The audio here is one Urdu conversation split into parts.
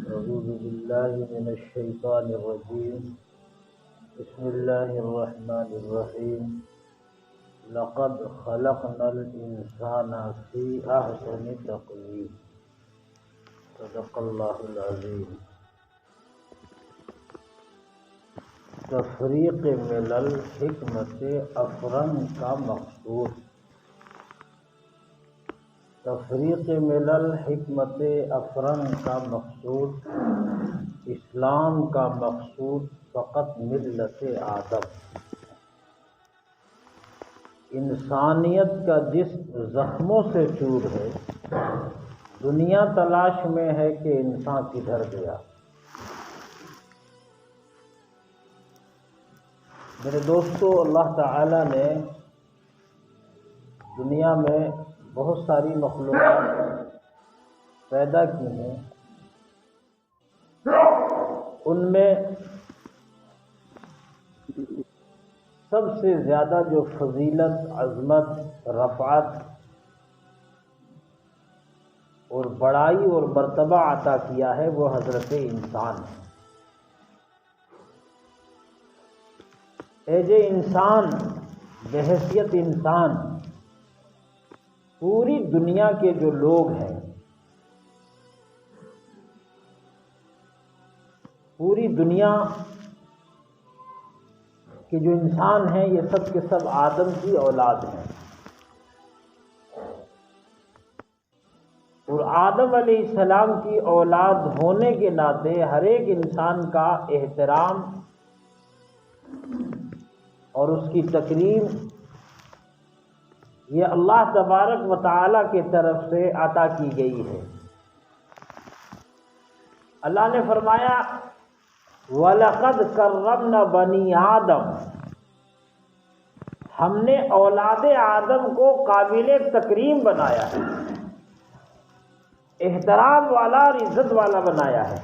أعوذ بالله من الشيطان الرجيم. بسم الله الرحمن الرحيم. لقد خلقنا الإنسان في أحسن تقويم. صدق الله العظيم. تفریق ملل حکمت افرنگ کا مقصود. تفریق ملل حکمت افرنگ کا مقصود. اسلام کا مقصود فقط ملت آدم. انسانیت کا جسم زخموں سے چور ہے. دنیا تلاش میں ہے کہ انسان کدھر گیا. میرے دوستو، اللہ تعالی نے دنیا میں بہت ساری مخلوقات پیدا کی ہیں. ان میں سب سے زیادہ جو فضیلت، عظمت، رفعت اور بڑائی اور مرتبہ عطا کیا ہے وہ حضرت انسان ہے. ایج انسان، بحیثیت انسان، پوری دنیا کے جو لوگ ہیں، پوری دنیا کے جو انسان ہیں یہ سب کے سب آدم کی اولاد ہیں. اور آدم علیہ السلام کی اولاد ہونے کے ناطے ہر ایک انسان کا احترام اور اس کی تکریم یہ اللہ تبارک و تعالی کی طرف سے عطا کی گئی ہے. اللہ نے فرمایا وَلَقَدْ كَرَّمْنَا بَنِي آدم. ہم نے اولاد آدم کو قابل تکریم بنایا ہے، احترام والا اور عزت والا بنایا ہے.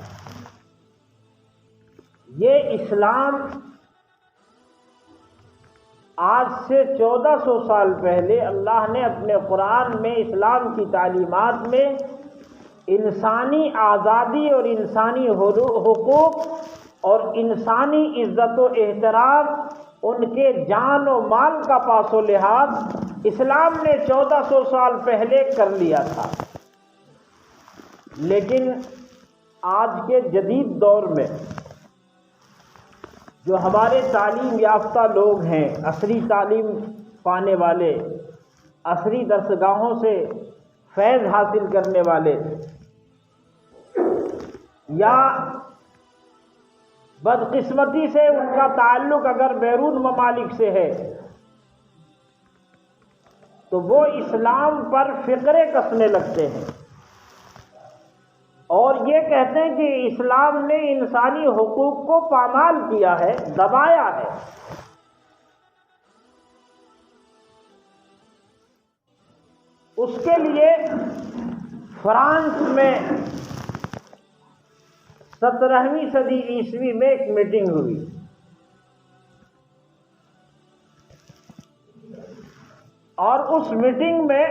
یہ اسلام آج سے 1400 سال پہلے اللہ نے اپنے قرآن میں اسلام کی تعلیمات میں انسانی آزادی اور انسانی حقوق اور انسانی عزت و احترام، ان کے جان و مال کا پاس و لحاظ اسلام نے 1400 سال پہلے کر لیا تھا. لیکن آج کے جدید دور میں جو ہمارے تعلیم یافتہ لوگ ہیں، عصری تعلیم پانے والے، عصری درسگاہوں سے فیض حاصل کرنے والے، یا بدقسمتی سے ان کا تعلق اگر بیرون ممالک سے ہے تو وہ اسلام پر فقرے کسنے لگتے ہیں اور یہ کہتے ہیں کہ اسلام نے انسانی حقوق کو پامال کیا ہے، دبایا ہے. اس کے لیے فرانس میں 17ویں صدی عیسوی میں ایک میٹنگ ہوئی. اور اس میٹنگ میں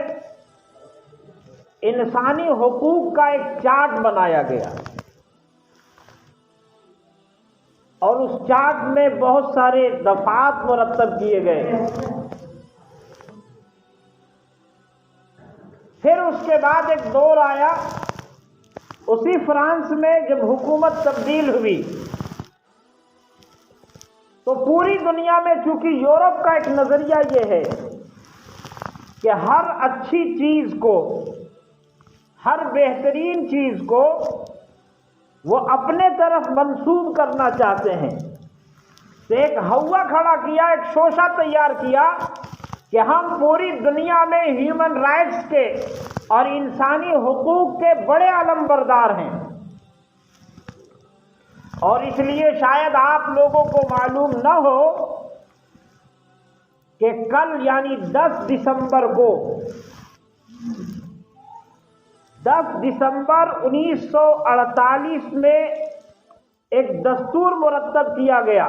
انسانی حقوق کا ایک چارٹ بنایا گیا اور اس چارٹ میں بہت سارے دفعات مرتب کیے گئے. پھر اس کے بعد ایک دور آیا اسی فرانس میں جب حکومت تبدیل ہوئی تو پوری دنیا میں چونکہ یورپ کا ایک نظریہ یہ ہے کہ ہر اچھی چیز کو، ہر بہترین چیز کو وہ اپنے طرف منسوب کرنا چاہتے ہیں، تو ایک ہوا کھڑا کیا، ایک شوشہ تیار کیا کہ ہم پوری دنیا میں ہیومن رائٹس کے اور انسانی حقوق کے بڑے علم بردار ہیں. اور اس لیے شاید آپ لوگوں کو معلوم نہ ہو کہ کل یعنی 10 دسمبر کو 10 دسمبر 1948 میں ایک دستور مرتب کیا گیا،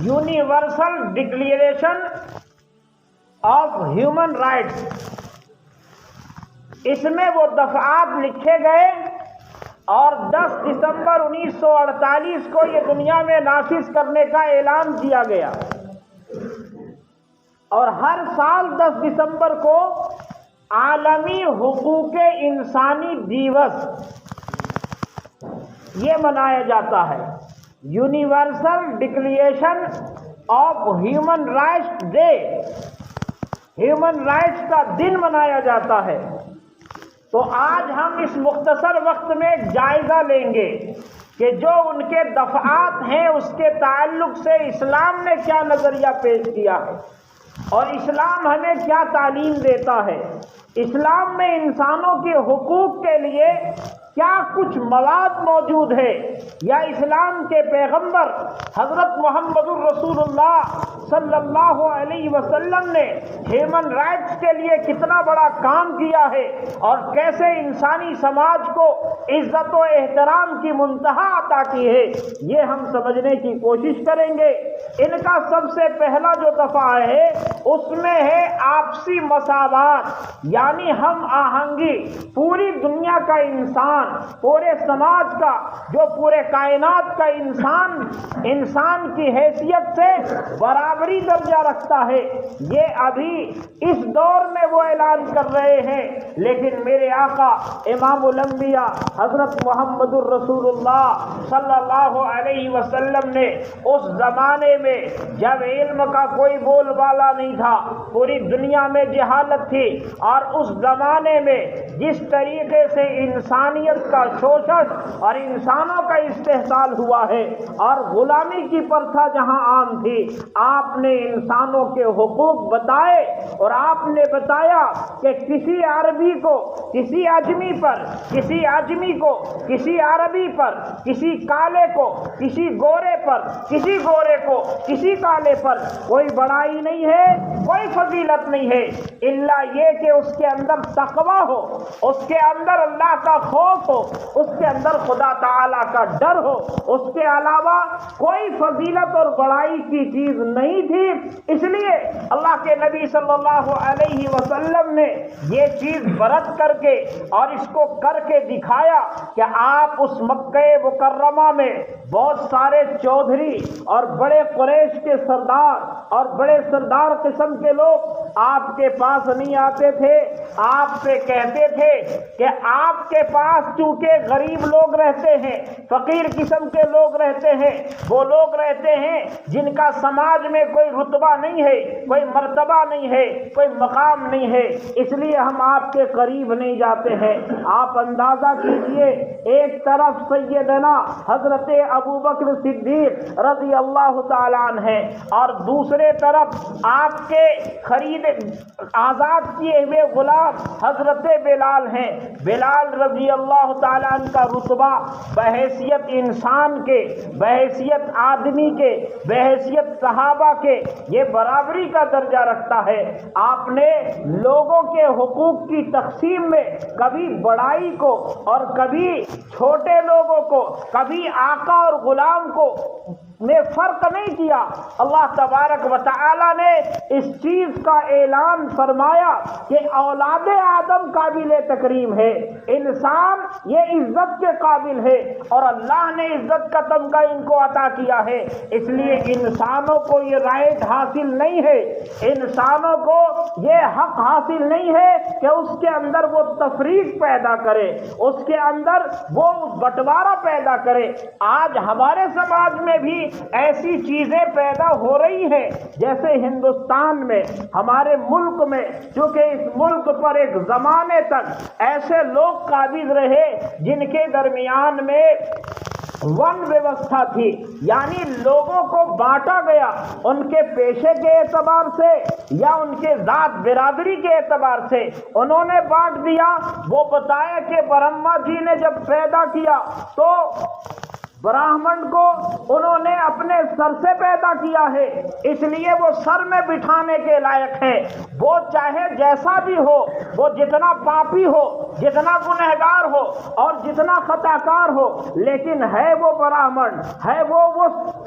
universal declaration of human rights. اس میں وہ دفعات لکھے گئے اور 10 دسمبر 1948 کو یہ دنیا میں نافذ کرنے کا اعلان کیا گیا، اور ہر سال 10 دسمبر کو عالمی حقوق انسانی دیوس یہ منایا جاتا ہے، universal declaration of human rights day, human rights کا دن منایا جاتا ہے۔ تو آج ہم اس مختصر وقت میں ایک جائزہ لیں گے کہ جو ان کے دفعات ہیں اس کے تعلق سے اسلام نے کیا نظریہ پیش کیا ہے اور اسلام ہمیں کیا تعلیم دیتا ہے، اسلام میں انسانوں کے حقوق کے لیے کیا کچھ مواد موجود ہے، یا اسلام کے پیغمبر حضرت محمد الرسول اللہ صلی اللہ علیہ وسلم نے ہیومن رائٹس کے لیے کتنا بڑا کام کیا ہے اور کیسے انسانی سماج کو عزت و احترام کی منتہا عطا کی ہے، یہ ہم سمجھنے کی کوشش کریں گے۔ ان کا سب سے پہلا جو دفعہ ہے اس میں ہے آپسی مساوات، یعنی ہم آہنگی، پوری دنیا کا انسان، پورے سماج کا، جو پورے کائنات کا انسان کی حیثیت سے برابری درجہ رکھتا ہے، یہ ابھی اس دور میں وہ اعلان کر رہے ہیں، لیکن میرے آقا امام الانبیاء حضرت محمد الرسول اللہ صلی اللہ علیہ وسلم نے اس زمانے میں جب علم کا کوئی بول بالا نہیں تھا، پوری دنیا میں جہالت تھی، اور اس زمانے میں جس طریقے سے انسانیت کا شوشش اور انسانوں کا استحصال ہوا ہے اور غلامی کی پرتھا جہاں عام تھی، آپ نے انسانوں کے حقوق بتائے، اور آپ نے بتایا کہ کسی عربی کو، کسی اجمی پر، کسی اجمی کو، کسی عربی پر، کسی کالے کو، کسی گورے پر، کسی گورے کو، کسی کالے پر کوئی بڑائی نہیں ہے، کوئی فضیلت نہیں ہے، الا یہ کہ اس کے اندر تقوی ہو، اس کے اندر اللہ کا خوف ہو، اس کے اندر خدا تعالی کا ڈر ہو، اس کے علاوہ کوئی فضیلت اور بڑائی کی چیز نہیں تھی۔ اس لیے اللہ کے نبی صلی اللہ علیہ وسلم نے یہ چیز برت کر کے اور اس کو کر کے دکھایا کہ آپ اس مکہ مکرمہ میں بہت سارے چودھری اور بڑے قریش کے سردار اور بڑے سردار قسم کے لوگ آپ کے پاس نہیں آتے تھے، آپ سے کہتے تھے کہ آپ کے پاس چونکہ غریب لوگ رہتے ہیں، فقیر قسم کے لوگ رہتے ہیں، وہ لوگ رہتے ہیں جن کا سماج میں کوئی رتبہ نہیں ہے، کوئی مرتبہ نہیں ہے، کوئی مقام نہیں ہے، اس لیے ہم آپ کے قریب نہیں جاتے ہیں۔ آپ اندازہ کیجئے، ایک طرف سیدنا حضرت ابوبکر صدیق رضی اللہ تعالیٰ عنہ ہے، اور دوسرے طرف آپ کے خرید آزاد کیے ہوئے غلام حضرت بلال ہیں۔ بلال رضی اللہ تعالیٰ عنہ کا رتبہ بحیثیت انسان کے، بحیثیت آدمی کے، بحیثیت صحابہ کے یہ برابری کا درجہ رکھتا ہے۔ آپ نے لوگوں کے حقوق کی تقسیم میں کبھی بڑائی کو اور کبھی چھوٹے لوگوں کو، کبھی آقا اور غلام کو میں فرق نہیں کیا۔ اللہ تبارک و تعالی نے اس چیز کا اعلان فرمایا کہ اولاد آدم قابل تکریم ہے، انسان یہ عزت کے قابل ہے، اور اللہ نے عزت کا تمغہ ان کو عطا کیا ہے۔ اس لیے انسانوں کو یہ رائٹ حاصل نہیں ہے، انسانوں کو یہ حق حاصل نہیں ہے کہ اس کے اندر وہ تفریق پیدا کرے، اس کے اندر وہ بٹوارا پیدا کرے۔ آج ہمارے سماج میں بھی ایسی چیزیں پیدا ہو رہی ہیں، جیسے ہندوستان میں، ہمارے ملک میں، چونکہ اس ملک پر ایک زمانے تک ایسے لوگ قابض رہے جن کے درمیان میں ون ویوستھا تھی، یعنی لوگوں کو بانٹا گیا ان کے پیشے کے اعتبار سے یا ان کے ذات برادری کے اعتبار سے انہوں نے بانٹ دیا۔ وہ بتایا کہ برہما جی نے جب پیدا کیا تو براہمن کو انہوں نے اپنے سر سے پیدا کیا ہے، اس لیے وہ سر میں بٹھانے کے لائق ہے، وہ چاہے جیسا بھی ہو، وہ جتنا پاپی ہو، جتنا گنہگار ہو، اور جتنا خطا کار ہو، لیکن ہے وہ برہمن، ہے وہ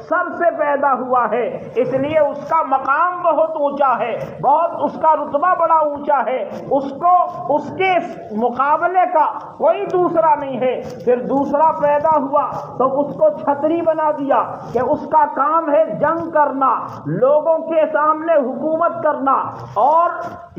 سر سے پیدا ہوا ہے، اس لیے اس کا مقام بہت اونچا ہے، بہت اس کا رتبہ بڑا اونچا ہے، اس کو اس کے مقابلے کا کوئی دوسرا نہیں ہے۔ پھر دوسرا پیدا ہوا تو اس کو چھتری بنا دیا کہ اس کا کام ہے جنگ کرنا، لوگوں کے سامنے حکومت کرنا اور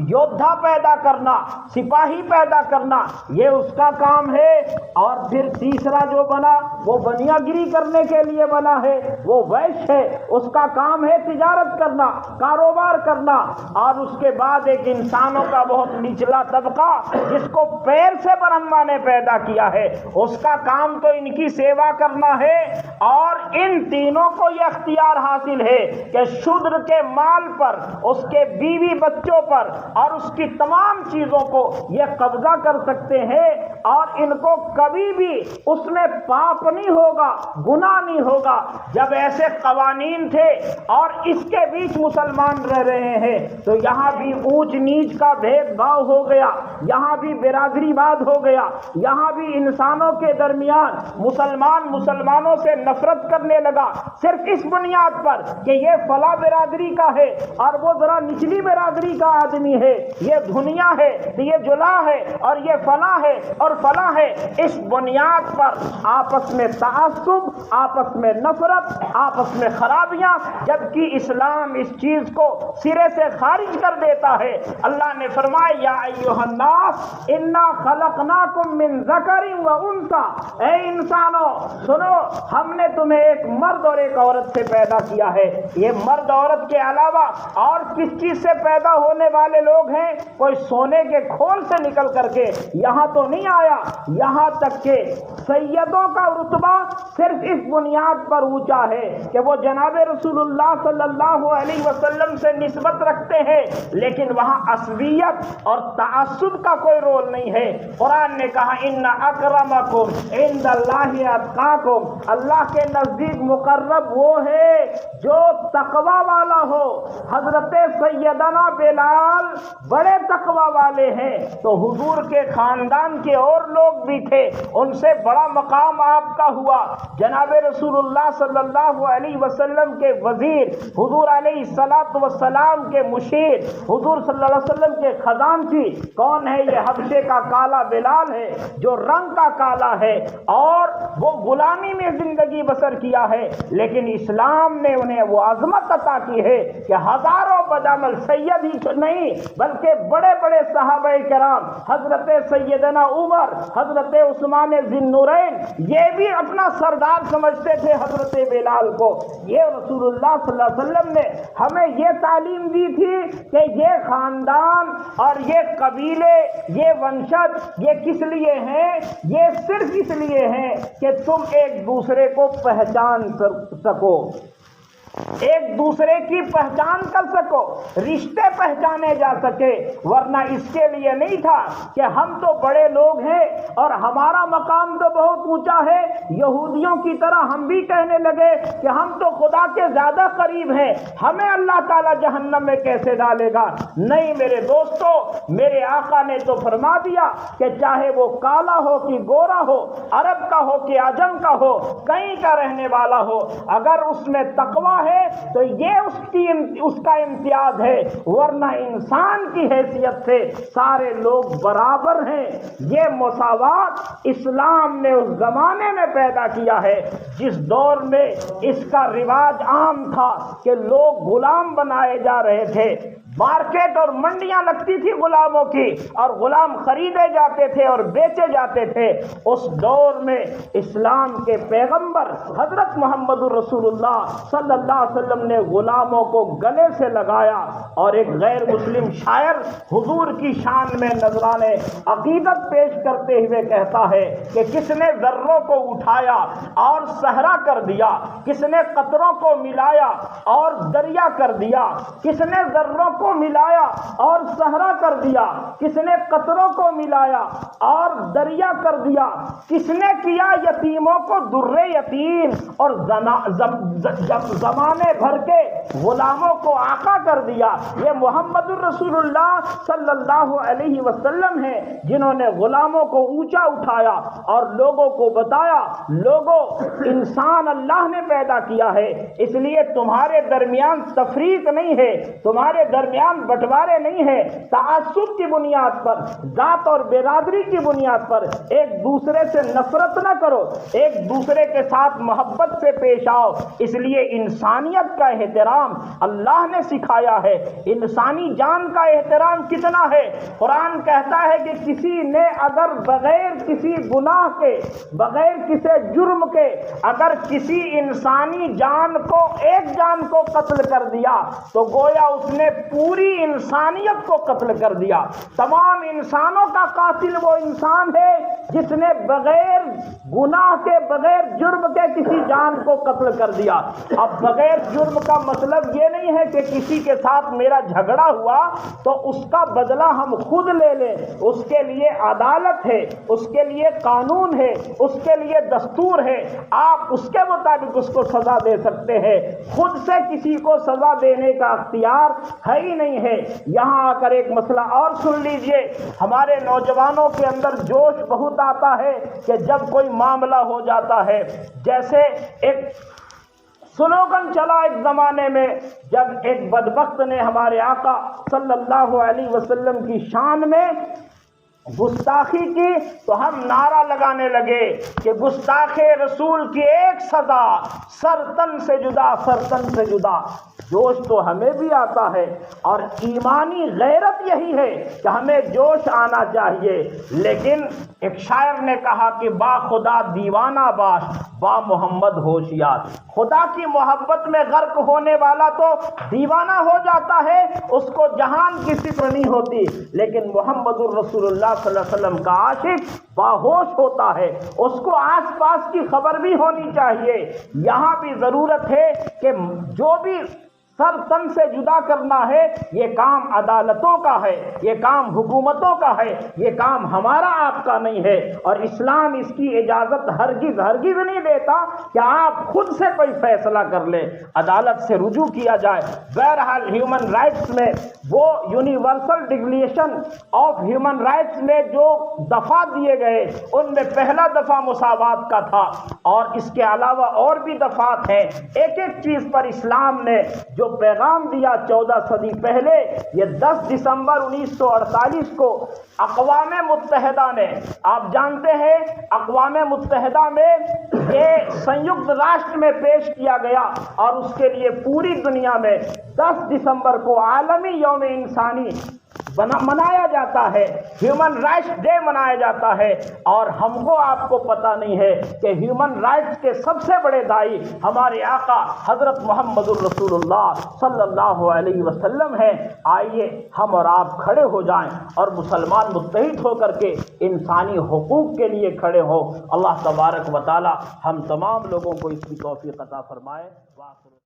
یودھا پیدا کرنا، سپاہی پیدا کرنا، یہ اس کا کام ہے۔ اور پھر تیسرا جو بنا وہ بنیا گیری کرنے کے لیے بنا ہے، وہ ویش ہے، اس کا کام ہے تجارت کرنا، کاروبار کرنا۔ اور اس کے بعد ایک انسانوں کا بہت نچلا طبقہ جس کو پیر سے برہما نے پیدا کیا ہے، اس کا کام تو ان کی سیوا کرنا ہے۔ اور ان تینوں کو یہ اختیار حاصل ہے کہ شودر کے مال پر، اس کے بیوی بچوں پر اور اس کی تمام چیزوں کو یہ قبضہ کر سکتے ہیں، اور ان کو کبھی بھی اس میں پاپ نہیں ہوگا، گناہ نہیں ہوگا۔ جب ایسے قوانین تھے اور اس کے بیچ مسلمان رہ رہے ہیں تو یہاں بھی اونچ نیچ کا بھید بھاؤ ہو گیا، یہاں بھی برادری واد ہو گیا، یہاں بھی انسانوں کے درمیان مسلمانوں سے نفرت کرنے لگا، صرف اس بنیاد پر کہ یہ فلاں برادری کا ہے اور وہ ذرا نچلی برادری کا آدمی ہے، یہ دنیا ہے، یہ جلا ہے اور یہ فلاں ہے اور فلاں ہے۔ اس بنیاد پر آپس میں تعصب، آپس میں نفرت، آپس میں خرابیاں، جبکہ اسلام اس چیز کو سرے سے خارج کر دیتا ہے۔ اللہ نے فرمایا یا ایھا الناس انا خلقناکم من ذکر و انثی، اے انسانوں سنو، ہم نے تمہیں ایک مرد اور ایک عورت سے پیدا کیا ہے۔ یہ مرد عورت کے علاوہ اور کس چیز سے پیدا ہونے والے لوگ ہیں؟ کوئی سونے کے کھول سے نکل کر کے یہاں تو نہیں آیا، یہاں تک کہ سیدوں کا رتبہ صرف اس بنیاد پر اونچا ہے کہ وہ جناب رسول اللہ صلی اللہ علیہ وسلم سے نسبت رکھتے ہیں، لیکن وہاں عصبیت اور تعصب کا کوئی رول نہیں ہے۔ قرآن نے کہا ان اکرمکم عند اللہ اتقاکم، اللہ کے نزدیک مقرب وہ ہے جو تقوی والا ہو۔ حضرت سیدنا بلال بڑے تقوی والے ہیں، تو حضور کے خاندان کے اور لوگ بھی تھے، ان سے بڑا مقام آپ کا ہوا۔ جناب رسول اللہ صلی اللہ علیہ وسلم کے وزیر، حضور علیہ السلام کے مشیر، حضور صلی اللہ علیہ وسلم کے خزانچی کون ہے؟ یہ حبشے کا کالا بلال ہے، جو رنگ کا کالا ہے اور وہ غلامی میں زندگی بسر کیا ہے، لیکن اسلام نے انہیں وہ عظمت عطا کی ہے کہ ہزاروں بدعمل سید ہی نہیں بلکہ بڑے بڑے صحابہ کرام، حضرت سیدنا عمر، حضرت عثمان ذی النورین، یہ بھی اپنا سردار سمجھتے تھے حضرت بلال کو۔ یہ رسول اللہ صلی اللہ علیہ وسلم نے ہمیں یہ تعلیم دی تھی کہ یہ خاندان اور یہ قبیلے، یہ ونشج، یہ کس لیے ہیں؟ یہ صرف اس لیے ہیں کہ تم ایک دوسرے کو پہچان سکو، ایک دوسرے کی پہچان کر سکو، رشتے پہچانے جا سکے، ورنہ اس کے لیے نہیں تھا کہ ہم تو بڑے لوگ ہیں اور ہمارا مقام تو بہت اونچا ہے، یہودیوں کی طرح ہم بھی کہنے لگے کہ ہم تو خدا کے زیادہ قریب ہیں، ہمیں اللہ تعالی جہنم میں کیسے ڈالے گا؟ نہیں میرے دوستو، میرے آقا نے تو فرما دیا کہ چاہے وہ کالا ہو کہ گورا ہو، عرب کا ہو کہ عجم کا ہو، کہیں کا رہنے والا ہو، اگر اس میں تقوی ہے تو یہ اس کا امتیاز ہے، ورنہ انسان کی حیثیت سے سارے لوگ برابر ہیں۔ یہ مساوات اسلام نے اس زمانے میں پیدا کیا ہے جس دور میں اس کا رواج عام تھا کہ لوگ غلام بنائے جا رہے تھے، مارکیٹ اور منڈیاں لگتی تھی غلاموں کی اور غلام خریدے جاتے تھے اور بیچے جاتے تھے۔ اس دور میں اسلام کے پیغمبر حضرت محمد رسول اللہ صلی اللہ علیہ وسلم نے غلاموں کو گلے سے لگایا، اور ایک غیر مسلم شاعر حضور کی شان میں نذرانے عقیدت پیش کرتے ہوئے کہتا ہے کہ کس نے ذروں کو اٹھایا اور صحرا کر دیا، کس نے قطروں کو ملایا اور دریا کر دیا، کس نے ذروں کو کو ملایا اور صحرا کر دیا؟ کس نے قطروں کو ملایا اور دریا کر دیا؟ کس نے کیا یتیموں کو در یتیم اور زمانے بھر کے غلاموں کو آقا کر دیا؟ یہ محمد الرسول اللہ صلی اللہ علیہ وسلم ہیں جنہوں نے غلاموں کو اونچا اٹھایا اور لوگوں کو بتایا، لوگوں انسان اللہ نے پیدا کیا ہے، اس لیے تمہارے درمیان تفریق نہیں ہے، تمہارے درمیان بٹوارے نہیں ہے، تعصب کی بنیاد پر، ذات اور برادری کی بنیاد پر ایک دوسرے سے نفرت نہ کرو، ایک دوسرے کے ساتھ محبت سے پیش آؤ۔ اس لیے انسانیت کا احترام اللہ نے سکھایا ہے۔ انسانی جان کا احترام کتنا ہے؟ قرآن کہتا ہے کہ کسی نے اگر بغیر کسی گناہ کے، بغیر کسی جرم کے اگر کسی انسانی جان کو، ایک جان کو قتل کر دیا تو گویا اس نے پوری انسانیت کو قتل کر دیا۔ تمام انسانوں کا قاتل وہ انسان ہے جس نے بغیر گناہ کے، بغیر جرم کے کسی جان کو قتل کر دیا۔ اب بغیر جرم کا مطلب یہ نہیں ہے کہ کسی کے ساتھ میرا جھگڑا ہوا تو اس کا بدلہ ہم خود لے لیں، اس کے لیے عدالت ہے، اس کے لیے قانون ہے، اس کے لیے دستور ہے، آپ اس کے مطابق اس کو سزا دے سکتے ہیں، خود سے کسی کو سزا دینے کا اختیار ہے ہی نہیں ہے۔ یہاں آ کر ایک مسئلہ اور سن لیجئے، ہمارے نوجوانوں کے اندر جوش بہت آتا ہے کہ جب کوئی معاملہ ہو جاتا ہے، جیسے ایک سلوگن چلا ایک زمانے میں، جب ایک بدبخت نے ہمارے آقا صلی اللہ علیہ وسلم کی شان میں گستاخی کی تو ہم نعرہ لگانے لگے کہ گستاخ رسول کی ایک سزا سر تن سے جدا، سر تن سے جدا۔ جوش تو ہمیں بھی آتا ہے اور ایمانی غیرت یہی ہے کہ ہمیں جوش آنا چاہیے، لیکن ایک شاعر نے کہا کہ با خدا دیوانہ باش، با محمد ہوشیار۔ خدا کی محبت میں غرق ہونے والا تو دیوانہ ہو جاتا ہے، اس کو جہان کی فکر نہیں ہوتی، لیکن محمد الرسول اللہ صلی اللہ علیہ وسلم کا عاشق باہوش ہوتا ہے، اس کو آس پاس کی خبر بھی ہونی چاہیے۔ یہاں بھی ضرورت ہے کہ جو بھی سر تن سے جدا کرنا ہے، یہ کام عدالتوں کا ہے، یہ کام حکومتوں کا ہے، یہ کام ہمارا آپ کا نہیں ہے، اور اسلام اس کی اجازت ہرگز ہرگز نہیں دیتا کہ آپ خود سے کوئی فیصلہ کر لیں، عدالت سے رجوع کیا جائے۔ بہرحال ہیومن رائٹس میں وہ universal declaration of human rights میں جو دفعہ دیے گئے ان میں پہلا دفعہ مساوات کا تھا، اور اس کے علاوہ اور بھی دفعات ہیں۔ ایک ایک چیز پر اسلام نے جو پیغام دیا 14 صدی پہلے، یہ 10 دسمبر 1948 کو اقوام متحدہ نے، آپ جانتے ہیں اقوام متحدہ میں یہ سنیکت راشٹر میں پیش کیا گیا، اور اس کے لیے پوری دنیا میں 10 دسمبر کو عالمی یوم انسانی منایا جاتا ہے، ہیومن رائٹس ڈے منایا جاتا ہے۔ اور ہم کو آپ کو پتہ نہیں ہے کہ ہیومن رائٹس کے سب سے بڑے داعی ہمارے آقا حضرت محمد الرسول اللہ صلی اللہ علیہ وسلم ہیں۔ آئیے ہم اور آپ کھڑے ہو جائیں اور مسلمان متحد ہو کر کے انسانی حقوق کے لیے کھڑے ہوں۔ اللہ تبارک و تعالی ہم تمام لوگوں کو اس کی توفیق عطا فرمائے۔